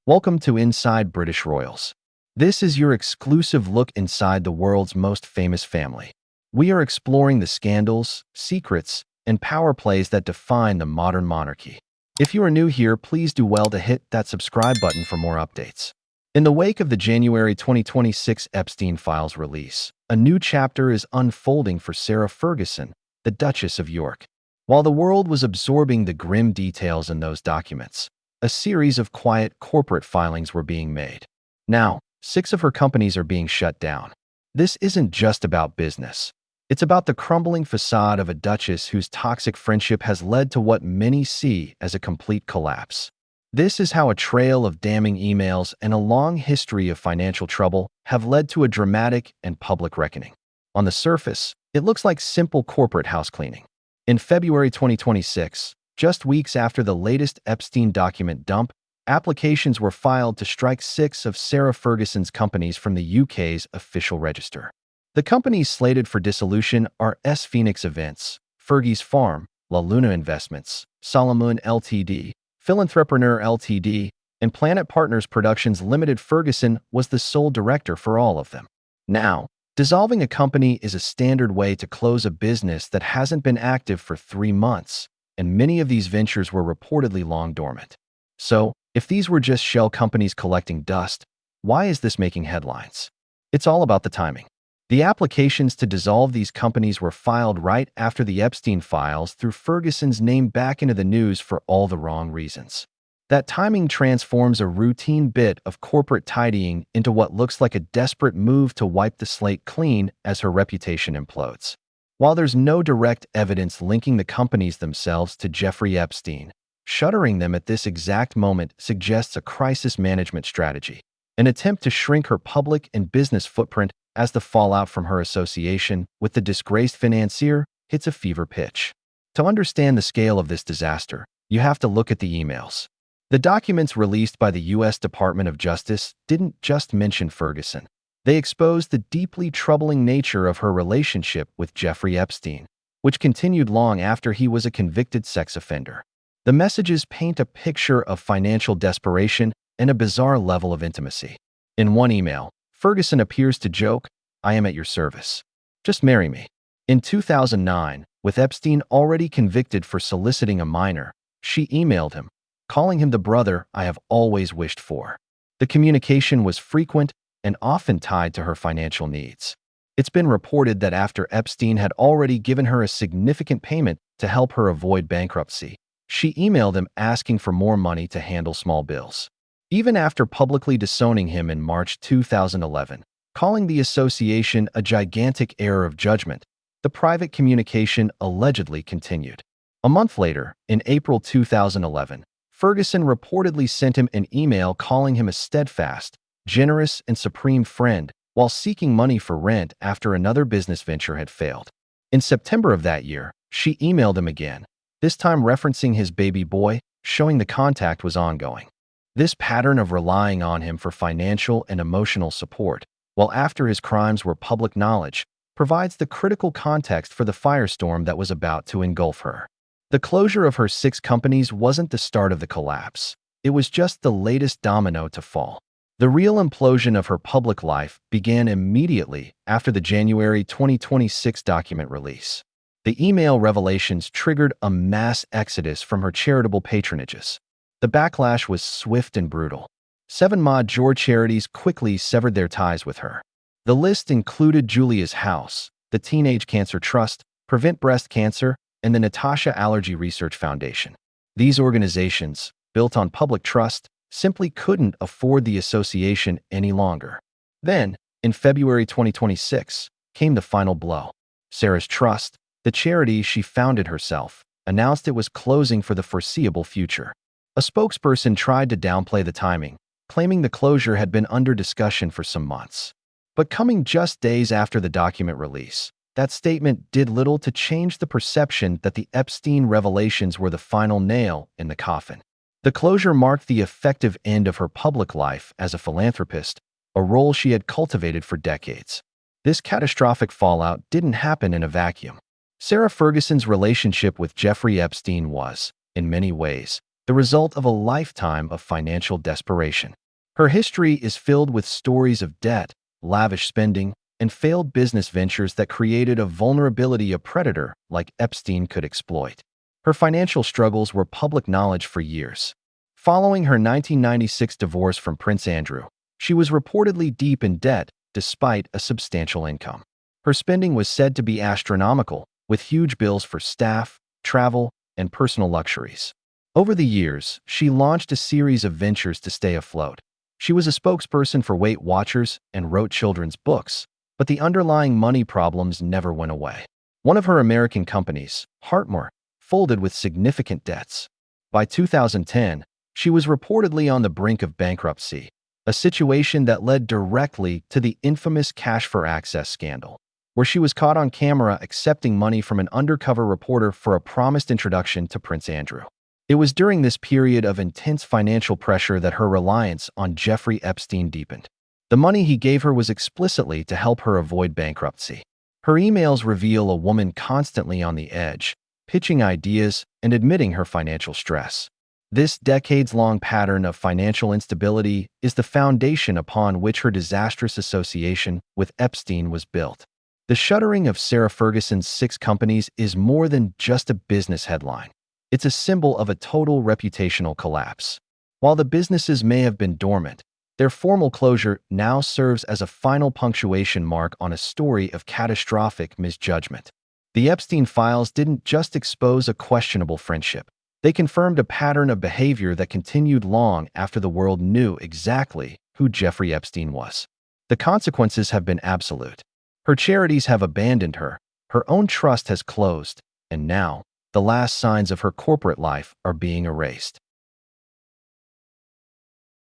Welcome to Inside British Royals. This is your exclusive look inside the world's most famous family. We are exploring the scandals, secrets, and power plays that define the modern monarchy. If you are new here, please do well to hit that subscribe button for more updates. In the wake of the January 2026 Epstein files release, a new chapter is unfolding for Sarah Ferguson, the Duchess of York. While the world was absorbing the grim details in those documents, a series of quiet corporate filings were being made. Now, 6 of her companies are being shut down. This isn't just about business. It's about the crumbling facade of a duchess whose toxic friendship has led to what many see as a complete collapse. This is how a trail of damning emails and a long history of financial trouble have led to a dramatic and public reckoning. On the surface, it looks like simple corporate housecleaning. In February 2026, just weeks after the latest Epstein document dump, applications were filed to strike 6 of Sarah Ferguson's companies from the UK's official register. The companies slated for dissolution are S Phoenix Events, Fergie's Farm, La Luna Investments, Solomon Ltd, Philanthropreneur Ltd, and Planet Partners Productions Limited. Ferguson was the sole director for all of them. Now, dissolving a company is a standard way to close a business that hasn't been active for 3 months, and many of these ventures were reportedly long dormant. So, if these were just shell companies collecting dust, why is this making headlines? It's all about the timing. The applications to dissolve these companies were filed right after the Epstein files threw Ferguson's name back into the news for all the wrong reasons. That timing transforms a routine bit of corporate tidying into what looks like a desperate move to wipe the slate clean as her reputation implodes. While there's no direct evidence linking the companies themselves to Jeffrey Epstein, shuttering them at this exact moment suggests a crisis management strategy, an attempt to shrink her public and business footprint as the fallout from her association with the disgraced financier hits a fever pitch. To understand the scale of this disaster, you have to look at the emails. The documents released by the U.S. Department of Justice didn't just mention Ferguson. They exposed the deeply troubling nature of her relationship with Jeffrey Epstein, which continued long after he was a convicted sex offender. The messages paint a picture of financial desperation and a bizarre level of intimacy. In one email, Ferguson appears to joke, "I am at your service. Just marry me." In 2009, with Epstein already convicted for soliciting a minor, she emailed him, calling him the brother I have always wished for. The communication was frequent and often tied to her financial needs. It's been reported that after Epstein had already given her a significant payment to help her avoid bankruptcy, she emailed him asking for more money to handle small bills. Even after publicly disowning him in March 2011, calling the association a gigantic error of judgment, the private communication allegedly continued. A month later, in April 2011, Ferguson reportedly sent him an email calling him a steadfast, generous, and supreme friend while seeking money for rent after another business venture had failed. In September of that year, she emailed him again, this time referencing his baby boy, showing the contact was ongoing. This pattern of relying on him for financial and emotional support, while after his crimes were public knowledge, provides the critical context for the firestorm that was about to engulf her. The closure of her 6 companies wasn't the start of the collapse. It was just the latest domino to fall. The real implosion of her public life began immediately after the January 2026 document release. The email revelations triggered a mass exodus from her charitable patronages. The backlash was swift and brutal. 7 major charities quickly severed their ties with her. The list included Julia's House, the Teenage Cancer Trust, Prevent Breast Cancer, and the Natasha Allergy Research Foundation. These organizations, built on public trust, simply couldn't afford the association any longer. Then, in February 2026, came the final blow. Sarah's Trust, the charity she founded herself, announced it was closing for the foreseeable future. A spokesperson tried to downplay the timing, claiming the closure had been under discussion for some months. But coming just days after the document release, that statement did little to change the perception that the Epstein revelations were the final nail in the coffin. The closure marked the effective end of her public life as a philanthropist, a role she had cultivated for decades. This catastrophic fallout didn't happen in a vacuum. Sarah Ferguson's relationship with Jeffrey Epstein was, in many ways, the result of a lifetime of financial desperation. Her history is filled with stories of debt, lavish spending, and failed business ventures that created a vulnerability a predator like Epstein could exploit. Her financial struggles were public knowledge for years. Following her 1996 divorce from Prince Andrew, she was reportedly deep in debt despite a substantial income. Her spending was said to be astronomical, with huge bills for staff, travel, and personal luxuries. Over the years, she launched a series of ventures to stay afloat. She was a spokesperson for Weight Watchers and wrote children's books, but the underlying money problems never went away. One of her American companies, Hartmore, folded with significant debts. By 2010, she was reportedly on the brink of bankruptcy, a situation that led directly to the infamous Cash for Access scandal, where she was caught on camera accepting money from an undercover reporter for a promised introduction to Prince Andrew. It was during this period of intense financial pressure that her reliance on Jeffrey Epstein deepened. The money he gave her was explicitly to help her avoid bankruptcy. Her emails reveal a woman constantly on the edge, pitching ideas and admitting her financial stress. This decades-long pattern of financial instability is the foundation upon which her disastrous association with Epstein was built. The shuttering of Sarah Ferguson's 6 companies is more than just a business headline. It's a symbol of a total reputational collapse. While the businesses may have been dormant, their formal closure now serves as a final punctuation mark on a story of catastrophic misjudgment. The Epstein files didn't just expose a questionable friendship. They confirmed a pattern of behavior that continued long after the world knew exactly who Jeffrey Epstein was. The consequences have been absolute. Her charities have abandoned her, her own trust has closed, and now, the last signs of her corporate life are being erased.